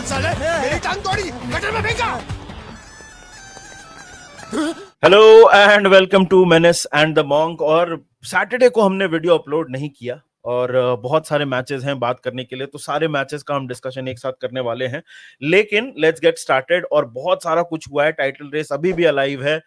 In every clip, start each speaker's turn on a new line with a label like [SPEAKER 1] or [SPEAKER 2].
[SPEAKER 1] साले मेरी टांग तोड़ी, गटर में फेंका।
[SPEAKER 2] Hello and welcome to menace and the monk. और सैटरडे को हमने वीडियो अपलोड नहीं किया और बहुत सारे मैचेस हैं बात करने के लिए, तो सारे मैचेस का हम डिस्कशन एक साथ करने वाले हैं। लेकिन लेट्स गेट स्टार्टेड। और बहुत सारा कुछ हुआ है, टाइटल रेस अभी भी अलाइव है।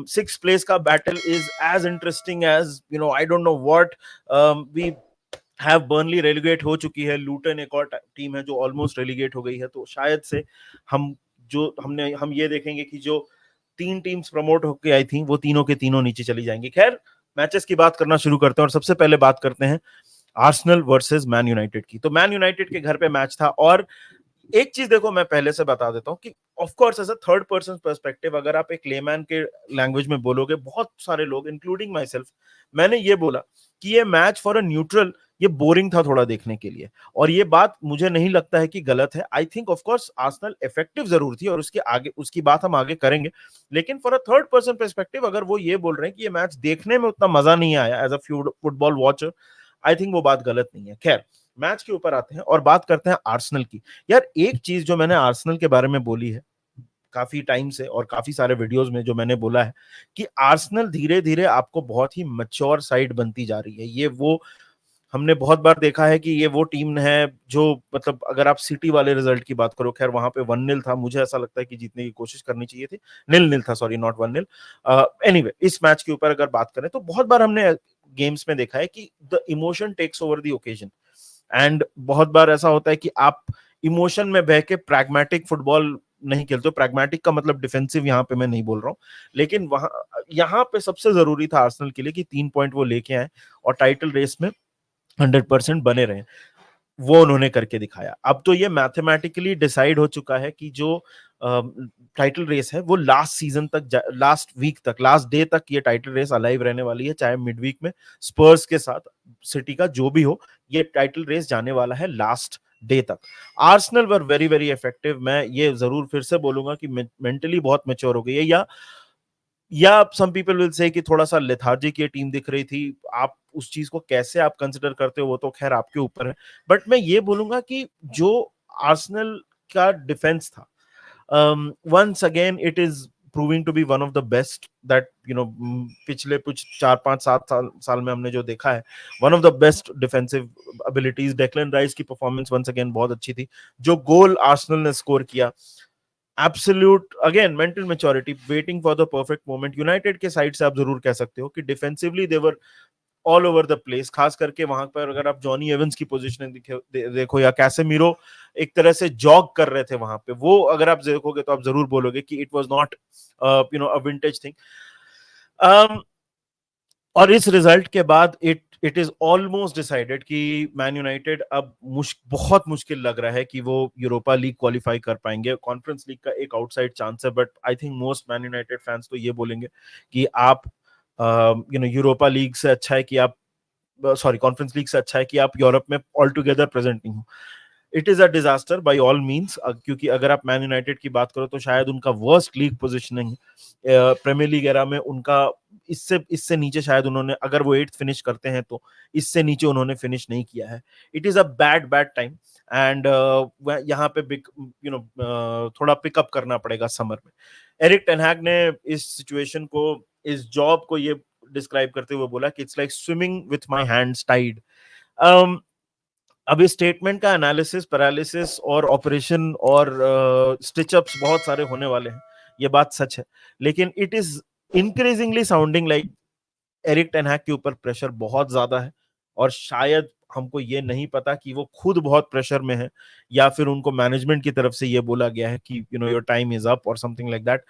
[SPEAKER 2] सिक्स प्लेस का battle is as interesting as I don't know what we have. Burnley relegate हो चुकी है, लूटन एक और टीम है जो ऑलमोस्ट रेलीगेट हो गई है, तो शायद से हम ये देखेंगे कि जो तीन टीम्स प्रमोट होके आई थी वो तीनों के तीनों नीचे चली जाएंगी। खैर, मैचेस की बात करना शुरू करते हैं और सबसे पहले बात करते हैं आर्सेनल वर्सेस मैन यूनाइटेड की। तो मैन यूनाइटेड के घर पे मैच था और एक चीज देखो, मैं पहले से बता देता हूं कि of course as a third person perspective अगर आप एक लेमैन के लैंग्वेज में बोलोगे, बहुत सारे लोग इंक्लूडिंग माई सेल्फ, मैंने ये बोला कि ये मैच फॉर अ न्यूट्रल ये बोरिंग था थोड़ा देखने के लिए। और ये बात मुझे नहीं लगता है कि गलत है। I think of course Arsenal effective जरूर थी और उसके आगे उसकी बात हम आगे करेंगे। लेकिन for a third person perspective अगर वो ये बोल रहे हैं कि ये मैच देखने में उतना मजा नहीं आया as a football watcher, I think वो बात गलत नहीं है। खैर, मैच के ऊपर आते हैं और बात करते हैं आर्सेनल की। यार, एक चीज जो मैंने आर्सेनल के बारे में बोली है काफी टाइम से और काफी सारे वीडियोस में, जो मैंने बोला है कि आर्सेनल धीरे धीरे आपको बहुत ही मैच्योर साइड बनती जा रही है। ये वो हमने बहुत बार देखा है कि ये वो टीम है जो, मतलब अगर आप सिटी वाले रिजल्ट की बात करो, खैर वहां पे 1-0 था, मुझे ऐसा लगता है कि जीतने की कोशिश करनी चाहिए थी। 0-0 था, सॉरी, नॉट 1-0। एनीवे, इस मैच के ऊपर अगर बात करें तो बहुत बार हमने गेम्स में देखा है कि the emotion takes over the occasion. And बहुत बार ऐसा होता है कि आप इमोशन में बह के प्रैग्मेटिक फुटबॉल नहीं खेलते हो। प्रैग्मेटिक का मतलब डिफेंसिव यहाँ पे मैं नहीं बोल रहा हूँ, लेकिन वहां यहाँ पे सबसे जरूरी था आर्सेनल के लिए कि 3 पॉइंट वो लेके आए और टाइटल रेस में 100% बने रहे। वो उन्होंने करके दिखाया। अब तो ये मैथमेटिकली डिसाइड हो चुका है कि जो टाइटल रेस है वो लास्ट सीजन तक, लास्ट वीक तक, लास्ट डे तक ये टाइटल रेस अलाइव रहने वाली है। चाहे मिड वीक में स्पर्स के साथ सिटी का जो भी हो, ये टाइटल रेस जाने वाला है लास्ट डे तक। Arsenal were very very effective. मैं ये जरूर फिर से बोलूंगा कि मेंटली बहुत मैच्योर हो गई है, या सम पीपल विल से कि थोड़ा सा लेथार्जिक ये टीम दिख रही थी। आप उस चीज को कैसे आप कंसिडर करते हो वो तो खैर आपके ऊपर है। बट मैं ये बोलूंगा कि जो आर्सेनल का डिफेंस था, once again it is proving to be one of the best that पिछले कुछ 4 5 7 साल में हमने जो देखा है, one of the best defensive abilities. Declan Rice की परफॉर्मेंस वंस अगेन बहुत अच्छी थी। जो गोल आर्सेनल ने स्कोर किया, absolute again mental maturity, waiting for the perfect moment. United के साइड से आप जरूर कह सकते हो कि defensively they were all over the place. खास करके वहां पर अगर आप जॉनी एवंस की पोजीशन देखो या कैसेमीरो एक तरह से जॉग कर रहे थे वहां पे, वो अगर आप देखोगे तो आप जरूर बोलोगे कि it was not a vintage thing. और इस रिजल्ट के बाद इट इज ऑलमोस्ट डिसाइडेड कि मैन यूनाइटेड अब बहुत मुश्किल लग रहा है कि वो यूरोपा लीग क्वालिफाई कर पाएंगे। कॉन्फ्रेंस लीग का एक आउटसाइड चांस है, but I think most man United fans तो ये बोलेंगे कि आप यूरोपा लीग से अच्छा है कि आप, सॉरी, कॉन्फ्रेंस लीग से अच्छा है कि आप यूरोप में ऑल टुगेदर प्रेजेंट नहीं हो। It is a disaster by all means, क्योंकि अगर आप मैन यूनाइटेड की बात करो तो शायद उनका worst league positioning Premier League era में, उनका इससे इससे नीचे शायद उन्होंने, अगर वो 8th फिनिश करते हैं तो इससे नीचे उन्होंने फिनिश नहीं किया है। It is a bad bad time and यहाँ पे बिग थोड़ा पिकअप करना पड़ेगा समर में। एरिक टेन हैग ने इस सिचुएशन को, इस जॉब को ये डिस्क्राइब करते हुए बोला कि it's like swimming with my hands tied. अब इस स्टेटमेंट का एनालिसिस, पैरालिसिस और ऑपरेशन और स्टिचअप्स बहुत सारे होने वाले हैं, ये बात सच है। लेकिन it is increasingly sounding like Erik ten Hag के ऊपर प्रेशर बहुत ज्यादा है और शायद हमको ये नहीं पता कि वो खुद बहुत प्रेशर में है या फिर उनको मैनेजमेंट की तरफ से ये बोला गया है कि योर टाइम इज अप और समथिंग लाइक दैट।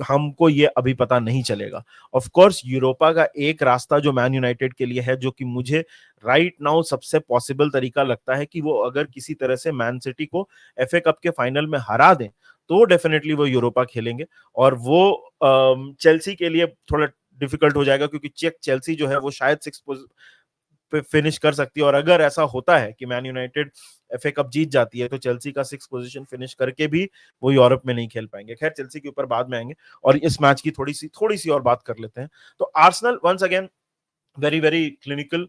[SPEAKER 2] हमको ये अभी पता नहीं चलेगा। ऑफ कोर्स यूरोपा का एक रास्ता जो मैन यूनाइटेड के लिए है, जो कि मुझे राइट नाउ सबसे पॉसिबल तरीका लगता है, कि वो अगर किसी तरह से मैन सिटी को एफए कप के फाइनल में हरा दें तो डेफिनेटली वो यूरोपा खेलेंगे। और वो चेल्सी के लिए थोड़ा डिफिकल्ट हो जाएगा, क्योंकि चेक चेल्सी जो है वो शायद 6 पे फिनिश कर सकती है। और अगर ऐसा होता है कि मैन यूनाइटेड एफए कप जीत जाती है तो चेल्सी का 6 पोजीशन फिनिश करके भी वो यूरोप में नहीं खेल पाएंगे। खैर, चेल्सी के ऊपर बाद में आएंगे और इस मैच की थोड़ी सी और बात कर लेते हैं। तो Arsenal once again very very clinical,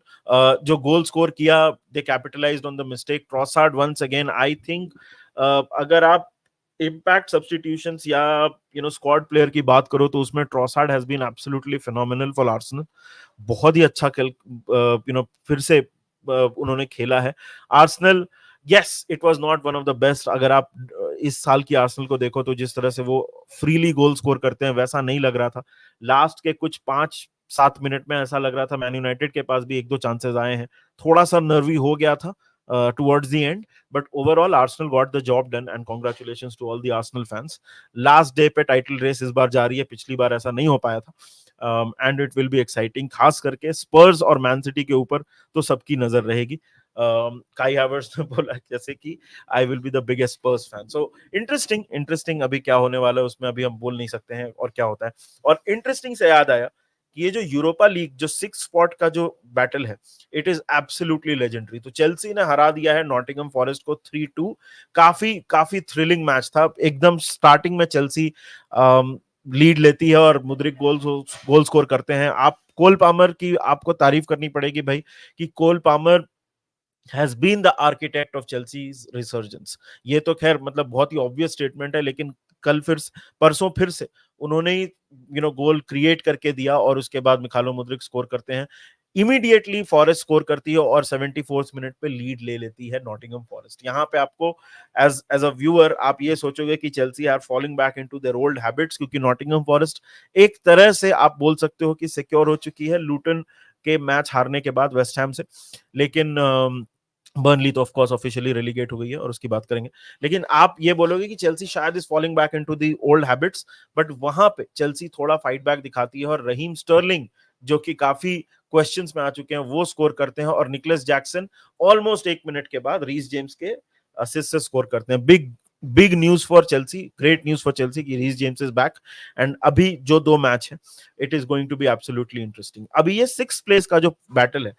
[SPEAKER 2] जो गोल स्कोर किया, they capitalised on the mistake. Trossard once again, I think अगर आप इम्पैक्ट सब्स्टिट्यूशंस या स्क्वाड प्लेयर की बात करो तो उसमें Trossard has been absolutely phenomenal for Arsenal. बहुत ही अच्छा खेल फिर से उन्होंने खेला है। Arsenal, yes, it was not one of the best. अगर आप इस साल की आर्सेनल को देखो तो जिस तरह से वो फ्रीली गोल स्कोर करते हैं वैसा नहीं लग रहा था। लास्ट के कुछ 5-7 मिनट में ऐसा लग रहा था मैन यूनाइटेड के पास भी एक दो चांसेस आए हैं, थोड़ा सा नर्वी हो गया था towards the end, but overall Arsenal got the job done and congratulations to all the Arsenal fans. Last day पे टाइटल रेस इस बार जारी है, पिछली बार ऐसा नहीं हो पाया था। And it will be exciting, खास करके स्पर्स और मैन सिटी के ऊपर तो सबकी नजर रहेगी। काई हैवर्ट्स ने बोला जैसे कि I will be the biggest Spurs fan. So interesting interesting, अभी क्या होने वाला है उसमें अभी हम बोल नहीं सकते हैं और क्या होता है। और इंटरेस्टिंग से याद आया कि ये जो यूरोपा लीग जो 6 स्पॉट का जो बैटल है, इट इज एब्सोल्युटली लेजेंडरी। तो चेल्सी ने हरा दिया है नॉटिंघम फॉरेस्ट को 3-2। काफी काफी थ्रिलिंग मैच था। एकदम स्टार्टिंग में चेल्सी लीड लेती है और मुद्रिक गोल स्कोर करते हैं। आप कोल पामर की आपको तारीफ करनी पड़ेगी भाई, कि Cole Palmer has been the architect of Chelsea's resurgence। ये तो खैर मतलब बहुत ही ऑब्वियस स्टेटमेंट है, लेकिन कल परसों फिर से उन्होंने ही गोल क्रिएट करके दिया और उसके बाद मिखालो मुद्रिक स्कोर करते हैं। इमीडिएटली फॉरेस्ट स्कोर करती है और 74th मिनट पे लीड ले लेती है नॉटिंघम फॉरेस्ट। यहाँ पे आपको एज एज अ व्यूअर आप ये सोचोगे कि Chelsea are falling back into their old habits, क्योंकि नॉटिंघम फॉरेस्ट एक तरह से आप बोल सकते हो कि सिक्योर हो चुकी है लूटन के मैच हारने के बाद वेस्ट हैम से। लेकिन बर्नली तो ऑफ कोर्स ऑफिशियली रेलीगेट हो गई है और उसकी बात करेंगे। लेकिन आप ये बोलोगे कि चेल्सी शायद is falling back into the old habits, but वहां पे चेल्सी थोड़ा फाइट बैक दिखाती है और रहीम स्टर्लिंग, जो कि काफी क्वेश्चंस में आ चुके हैं, वो स्कोर करते हैं और निकोलस जैक्सन ऑलमोस्ट 1 मिनट के बाद रीस जेम्स के असिस्ट से स्कोर करते हैं। Big big news for Chelsea, great news for Chelsea कि Reece James is back. And अभी जो 2 मैच है, it is going to be absolutely interesting. अभी ये 6 प्लेस का जो बैटल है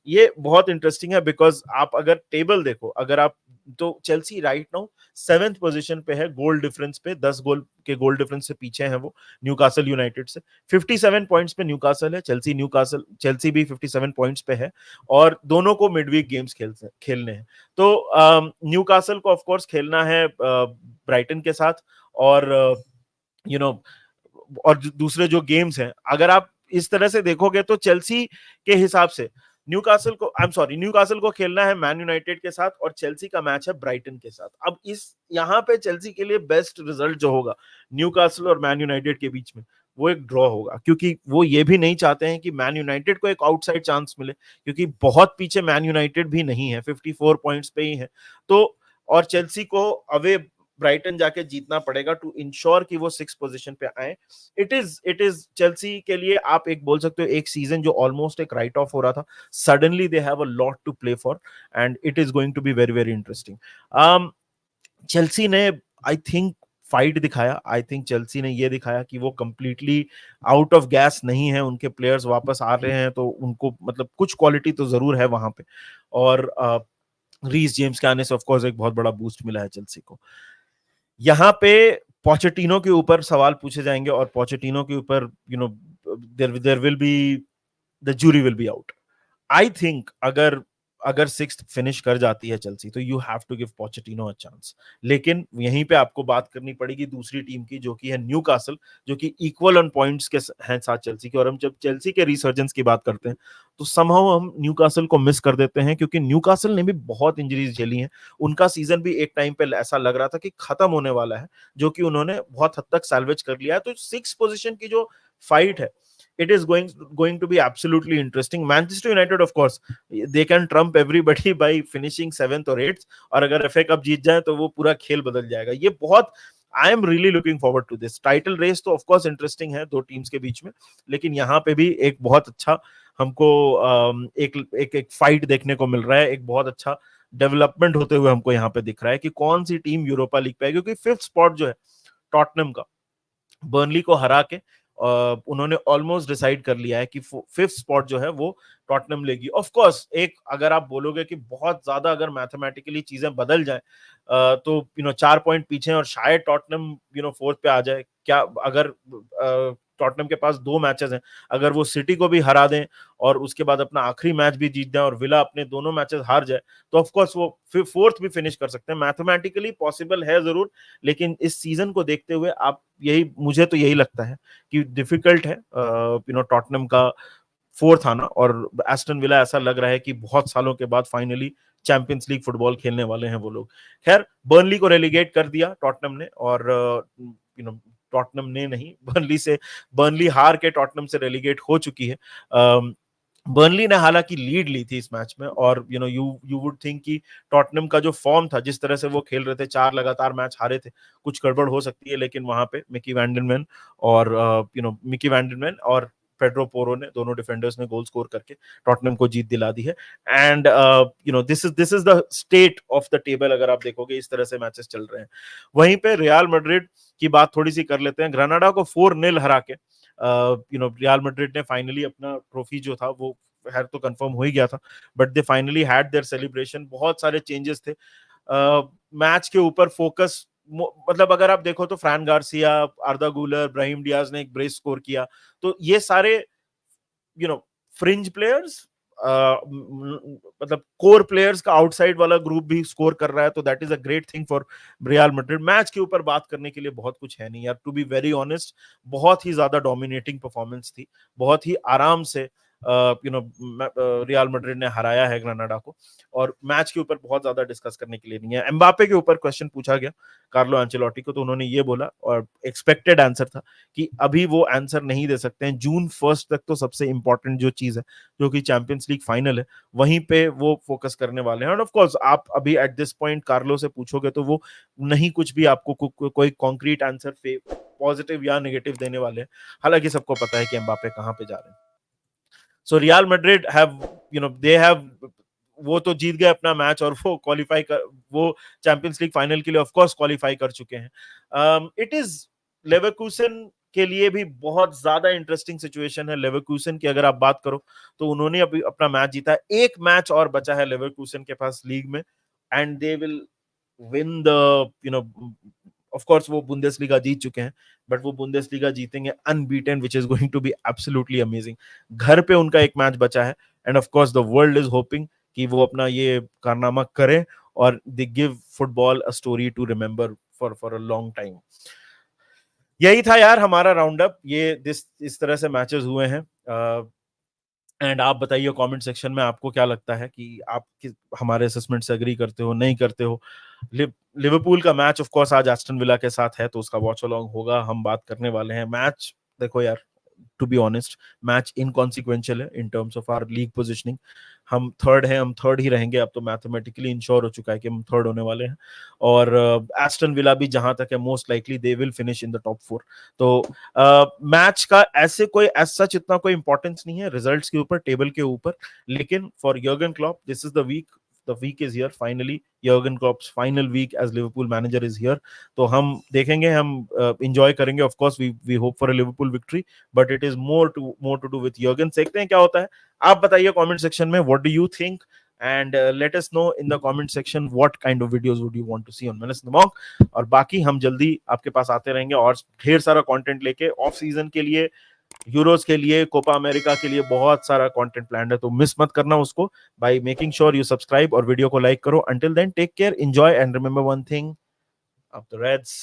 [SPEAKER 2] ये बहुत इंटरेस्टिंग है, बिकॉज आप अगर टेबल देखो, अगर आप तो Chelsea right now 7th position पे है, गोल डिफरेंस पे 10 गोल के गोल डिफरेंस से पीछे है वो न्यूकासल यूनाइटेड से। 57 पॉइंट्स पे न्यूकासल है, चेल्सी भी 57 पॉइंट्स पे है और दोनों को मिडवीक गेम्स खेलने हैं। तो न्यूकासल को ऑफ कोर्स खेलना है ब्राइटन के साथ, और यू नो और दूसरे जो गेम्स हैं, अगर आप इस तरह से देखोगे तो चेल्सी के हिसाब से न्यूकासल को खेलना है मैन यूनाइटेड के साथ और चेल्सी का मैच है ब्राइटन के साथ। अब इस यहाँ पे चेल्सी के लिए बेस्ट रिजल्ट जो होगा न्यूकासल और मैन यूनाइटेड के बीच में, वो एक ड्रॉ होगा, क्योंकि वो ये भी नहीं चाहते हैं कि मैन यूनाइटेड को एक आउटसाइड चांस मिले, क्योंकि बहुत पीछे मैन यूनाइटेड भी नहीं है, 54 पॉइंट्स पे ही है। तो और चेल्सी को अवे ब्राइटन जाके जीतना पड़ेगा टू इंश्योर कि वो 6 पोजीशन पे आए। इट इज चेल्सी के लिए आप एक बोल सकते हो एक सीजन जो ऑलमोस्ट एक राइट ऑफ हो रहा था, suddenly they have a lot to play for and it is going to be very very interesting. Chelsea ने आई थिंक फाइट दिखाया, आई थिंक चेल्सी ने ये दिखाया कि वो कंप्लीटली आउट ऑफ गैस नहीं है, उनके प्लेयर्स वापस आ रहे हैं, तो उनको मतलब कुछ क्वालिटी तो जरूर है वहां पे। और रीस जेम्स के आने से ऑफ कोर्स एक बहुत बड़ा बूस्ट मिला है चेल्सी को। यहाँ पे पोचेटिनो के ऊपर सवाल पूछे जाएंगे और पोचेटिनो के ऊपर there will be the jury will be out. I think अगर अगर 6th फिनिश कर जाती है चेल्सी तो you have to give Pochettino a chance. लेकिन यहीं पे आपको बात करनी पड़ेगी दूसरी टीम की, जो कि है न्यूकासल, जो कि इक्वल ऑन पॉइंट्स के हैं साथ चेल्सी के। और हम जब चेल्सी के रिसर्जेंस की बात करते हैं तो समहाउ हम न्यूकासल को मिस कर देते हैं, क्योंकि न्यूकासल ने भी बहुत इंजरीज झेली हैं। उनका सीजन भी एक टाइम पे ऐसा लग रहा था कि खत्म होने वाला है, जो कि उन्होंने बहुत हद तक सैल्वेज कर लिया है। तो 6 पोजीशन की जो फाइट है, it is going to be absolutely interesting. Manchester United of course they can trump everybody by finishing 7th और 8th, और अगर FA कप जीत जाए तो वो पूरा खेल बदल जाएगा। ये बहुत I am really looking forward to this title race. तो ऑफ कोर्स इंटरेस्टिंग है दो टीम्स के बीच में, लेकिन यहाँ पे भी एक बहुत अच्छा हमको एक एक एक फाइट देखने को मिल रहा है, एक बहुत अच्छा डेवलपमेंट होते हुए हमको यहाँ पे दिख रहा है कि कौन सी टीम यूरोपा लीग पे है। क्योंकि 5th स्पॉट जो है टॉटनम का, बर्नली को हरा के उन्होंने ऑलमोस्ट डिसाइड कर लिया है कि 5th स्पॉट जो है वो टॉटनम लेगी। ऑफ कोर्स एक अगर आप बोलोगे कि बहुत ज्यादा अगर मैथमेटिकली चीजें बदल जाए तो 4 पॉइंट पीछे और शायद टॉटनम 4th पे आ जाए, क्या अगर टॉटनहम के पास 2 मैचेस हैं, अगर वो सिटी को भी हरा दें और उसके बाद अपना आखिरी मैच भी जीत जाए और विला अपने दोनों मैचेस हार जाए, तो ऑफ कोर्स वो फोर्थ भी फिनिश कर सकते हैं। मैथमेटिकली पॉसिबल है जरूर, लेकिन इस सीजन को देखते हुए आप मुझे तो यही लगता है कि डिफिकल्ट है टॉटनहम का फोर्थ आना, और एस्टन विला ऐसा लग रहा है कि बहुत सालों के बाद फाइनली चैंपियंस लीग फुटबॉल खेलने वाले हैं वो लोग। खैर, बर्नली को रेलीगेट कर दिया टॉटनहम ने, और टॉटनहम ने नहीं, बर्नली हार के टॉटनहम से रेलीगेट हो चुकी है। बर्नली ने हालांकि लीड ली थी इस मैच में, और यू वुड थिंक कि टॉटनहम का जो फॉर्म था, जिस तरह से वो खेल रहे थे, 4 लगातार मैच हारे थे, कुछ गड़बड़ हो सकती है, लेकिन वहां पे मिकी वैंडरमैन और पेड्रो पोरो ने, दोनों डिफेंडर्स ने गोल स्कोर करके टॉटनहम को जीत दिला दी है। And this is the state of the table, अगर आप देखोगे इस तरह से मैचेस चल रहे हैं। वहीं पे रियल मैड्रिड की बात थोड़ी सी कर लेते हैं। ग्रेनाडा को 4-0 हरा के रियल मैड्रिड ने फाइनली अपना ट्रॉफी जो था वो खैर तो कंफर्म हो ही गया था, but they finally had there celebration. बहुत सारे चेंजेस थे मैच के ऊपर, फोकस मतलब अगर आप देखो तो फ्रैन गार्सिया, आर्दा गुलर, ब्राहिम डियाज ने एक ब्रेस स्कोर किया, तो ये सारे फ्रिंज प्लेयर्स, मतलब कोर प्लेयर्स का आउटसाइड वाला ग्रुप भी स्कोर कर रहा है, तो that is a great thing for real Madrid. Match के ऊपर बात करने के लिए बहुत कुछ है नहीं यार, टू बी वेरी ऑनेस्ट। बहुत ही ज्यादा डोमिनेटिंग परफॉर्मेंस थी, बहुत ही आराम से रियल मैड्रिड ने हराया है ग्रेनाडा को, और मैच के ऊपर बहुत ज्यादा डिस्कस करने के लिए नहीं है। एम्बापे के ऊपर क्वेश्चन पूछा गया कार्लो एंचेलोटी को, तो उन्होंने ये बोला, और एक्सपेक्टेड आंसर था, कि अभी वो आंसर नहीं दे सकते हैं। जून 1 तक तो सबसे इंपॉर्टेंट जो चीज है, जो कि चैंपियंस लीग फाइनल है, वहीं पे वो फोकस करने वाले हैं। और ऑफ कोर्स आप अभी एट दिस पॉइंट कार्लो से पूछोगे तो वो नहीं कुछ भी आपको कोई कॉन्क्रीट आंसर पॉजिटिव या नेगेटिव देने वाले हैं। हालांकि सबको पता है कि एम्बापे कहां पे जा रहे हैं। सो रियल मैड्रिड वो तो जीत गए अपना मैच, और वो चैंपियंस लीग फाइनल के लिए ऑफ कोर्स क्वालिफाई कर चुके हैं। इट इज लेवरकुसन के लिए भी बहुत ज्यादा इंटरेस्टिंग सिचुएशन है। लेवरकुसन की अगर आप बात करो तो उन्होंने अभी अपना मैच जीता है, एक मैच और बचा है लेवरकुसन के पास लीग में, and they will win the of course वो बुंदेसलीगा जीत चुके हैं, बट वो बुंदेसलीगा जीतेंगे unbeaten, which is going to be absolutely amazing. घर पे उनका एक मैच बचा है, and of course the world is hoping कि वो अपना ये कारनामा करें, और they give football a story to remember for a long time. यही था यार हमारा राउंड अप, इस तरह से मैचेस हुए हैं। एंड आप बताइए कमेंट सेक्शन में आपको क्या लगता है, कि आप हमारे असेसमेंट से एग्री करते हो, नहीं करते हो। लिवरपूल का मैच ऑफ कोर्स आज एस्टन विला के साथ है, तो उसका वॉच अलोंग होगा, हम बात करने वाले हैं। मैच देखो यार, to be honest, match inconsequential है in terms of our league positioning. हम थर्ड हैं, हम थर्ड ही रहेंगे, अब तो मैथमेटिकली इंश्योर हो चुका है कि हम थर्ड होने वाले हैं, और एस्टन विला भी जहां तक है most likely they will finish in the top 4। तो मैच का ऐसे कोई सच इतना कोई इंपॉर्टेंस नहीं है रिजल्ट्स के ऊपर, टेबल के ऊपर, लेकिन for Jurgen Klopp this is the week is here finally. Jurgen Klopp's final week as Liverpool manager is here. तो हम देखेंगे, हम enjoy करेंगे। Of course, we hope for a Liverpool victory, but it is more to do with Jurgen. देखते हैं क्या होता है। आप बताइए comment section में what do you think, and let us know in the comment section what kind of videos would you want to see on Menace the Monk. और बाकी हम जल्दी आपके पास आते रहेंगे, और ढेर सारा कंटेंट लेके ऑफ सीजन के लिए, यूरोस के लिए, कोपा अमेरिका के लिए बहुत सारा कंटेंट प्लान है, तो मिस मत करना उसको by making sure you subscribe और वीडियो को लाइक करो। Until then take care, enjoy, and remember one thing, up the Reds.